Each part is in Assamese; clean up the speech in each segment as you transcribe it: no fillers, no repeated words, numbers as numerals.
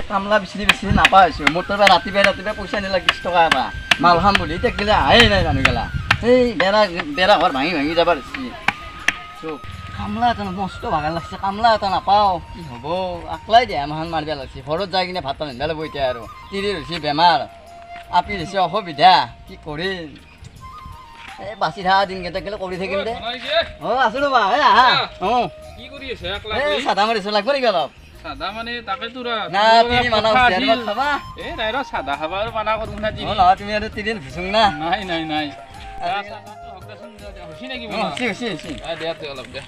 কামলা বেছি বেছি নাপা হৈছো মোৰ তাৰ ৰাতিপুৱাই পইচা নিলা 20 টকা এটা মাল খাম বুলি তেকিলে আহে নাই মানুহ গেলা এই বেৰা ঘৰ ভাঙি ভাঙি যাব দিছি কামলা এটা মস্ত ভাগৰ লাগছে কামলা এটা নাপাওঁ কি হ'ব আকলাই দিয়া মাহান মাৰিব লাগছে ঘৰত যাই কিনে ভাত ৰান্ধিব লাগিব এতিয়া আৰু তিৰিৰ হৈছে বেমাৰ আপি হৈছে অসুবিধা কি কৰিম এই বাচি থকা দিনকেইটা গেলে কৰি থাকিম দে আছো ৰ'বা এই আহা কি কৰি আছে একলা এই চাদা মাৰিছো লাগব নেকি অলপ সাদা মানে তাকে তোরা না তুমি মানা হচ্ছে আর খাবা এ রাইরা সাদা খাবা আর মানা করব না জি না তুমি আর তিদিন ভিসুং না নাই নাই নাই সাদা তো হকদাসন হসি নাকি বলা হসি আ দেয়াতে অলপ দে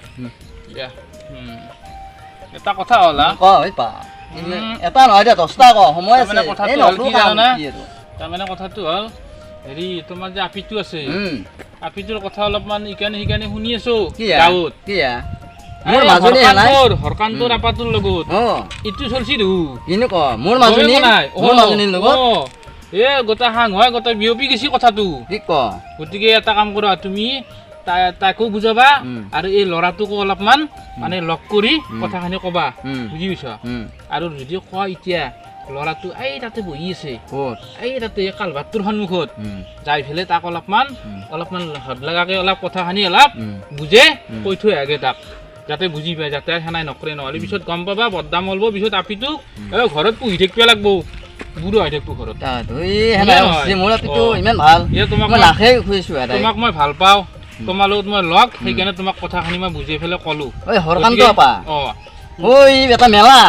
ইয়া এটা কথা হলা ক হই পা এটা নহয় দে 10টা ক সময় আছে মানে কথা তো কি জানা না তার মানে কথা তো হল হেৰি তোমাৰ যে আপিটো আছে আপিটোৰ কথা অলপমান ইকানে শুনি আছো গাঁৱত কিয়া মোৰ মাজনী নাই হৰকান্তৰ আপাটোৰ লগত ইটো চলছি দু কিনো ক মোৰ মাজনীৰ লগত এ গোটা হাং হয় গোটা বিয়পি গেছি কথাটো কি ক গতিকে এটা কাম কৰা তুমি তাকো বুজাবা আৰু এই লৰাটোকো অলপমান মানে লক কৰি কথাখানি কবা বুজি পাইছা আৰু যদি কোৱা এতিয়া লৰাটো এই তাতে বহি আছে এই তাতে কালভাৰটোৰ সন্মুখত যাই ফেলে তাক অলপমান হদ লগাকে অলপ কথাখানি অলপ বুজে কৈ থৈ আগে তাক যাতে বুজি পায় যাতে সেনাই নকৰে নহ'লে পিছত গম পাবা বদনাম হলব পিছত আপিটোক ঘৰত পুহি থাকিব লাগিব বুঢ়ো হৈ থাকিব ঘৰত তোমাক মই ভাল পাওঁ তোমাৰ লগত মই লগ সেইকাৰণে তোমাক কথাখিনি মই বুজি পেলাই ক'লো ওই এটা মেলা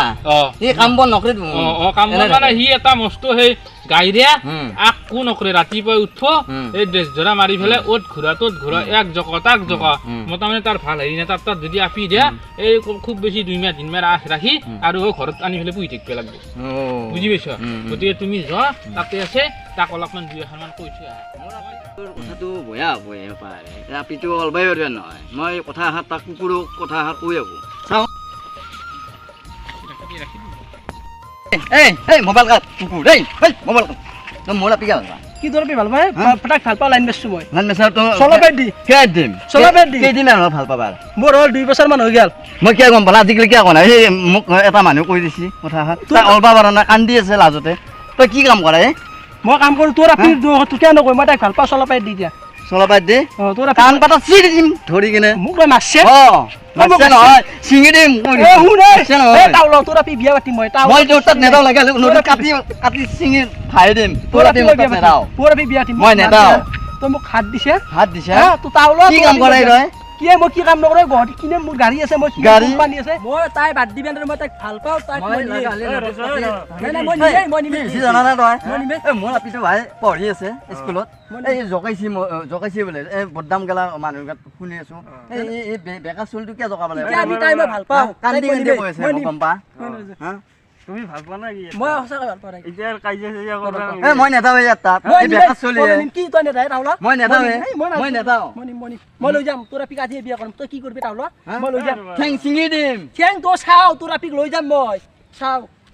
এই কাম বন নকৰে কাম বন মানে সি এটা মস্ত সেই গাইৰিয়া আকো নকৰে ৰাতিপুৱাই উঠো এই ড্ৰেছ জৰা মাৰি ফেলে অত ঘূৰা এক জকা তাক জকা মোটামুটি তাৰ ভাল হেৰি নাই তাত যদি আপি দিয়া এই খুব বেছি 2 মাহ 3 মাহ ৰাখি আৰু ঘৰত আনি ফেলে পুহি থাকিব লাগিব বুজি পাইছ গতিকে তুমি যোৱা তাতে আছে তাক অলপমান 2-1 মান কৈ থৈ আহা কথাটো বয়া পাৰে ৰাপিটো অলবাই নহয় মই কথা এষাৰ তাক কুকুৰক কথা এষাৰ কৈ আহো চাওঁ এই মোবাইল কাট কুকুৰ এই মোবাইল কাট তই মোলা পিকা ভাল কি দৰবি ভাল পাই ফটাক ভাল পাও লাইন বেছছো মই লাইন বেছাৰ তো চলাবাই দি কেই দিম কেইদিন মান ভাল পাবা মোৰ হল 2 বছৰ মান হৈ গেল মই কিয় গম পালা আজিকালি কিয় কোৱা নাই এই মোক এটা মানুহ কৈ দিছি কথা তাই অলবা পাৰা নাই কান্দি আছে লাজতে তই কি কাম কৰা মই কাম কৰো তোৰ আপি তোৰ কিয় নকয় মই তাক ভাল পাও চলাবাই দি দিয়া চলাবাই দে তোৰ কান পাতা চিৰি দিম ধৰি কিনে মোক মাছে মাছে নহয় চিঙি দিম এই তাউল তোৰ আপি বিয়া পাতি মই তোৰ তাত নেদাও লাগে নদী কাটি চিঙি ভাই দিম তোৰ আপি মই নেদাও তোৰ আপি বিয়া পাতি মই নেদাও তই মোক হাত দিছে তো তাউল কি কাম কৰাই তই কি মই কি কাম নকৰে গুৱাহাটী কিনে মোৰ গাড়ী আছে মই কোম্পানী আছে মই তাই বাদ দিবেন মই তাক ভাল পাও তাক মই জানা না তই মোৰ আপিটো ভাই পঢ়ি আছে স্কুলত এই জকাইছি বোলে এই বদনাম গেলা মানুহ শুনি আছো এই বেকা চুলটো কিয় জকাব লাগে আমি তাই মই ভাল পাও কান্দি কৈ আছে গম পা তুমি ভাল পোৱা না কি মই সঁচাকৈ ভাল পাওঁ এতিয়া কাজিয়া কৰা এই মই নেদাও ইয়াত তাত এই বেকা চলি কি তই নেদাই তাউলা মই নেদাও মই লৈ যাম তোৰ আপি কাজিয়ে বিয়া কৰিম তই কি কৰিবি তাউলা মই লৈ যাম ঠেং চিঙি দিম ঠেং তো চাও তোৰ আপিক লৈ যাম মই চাও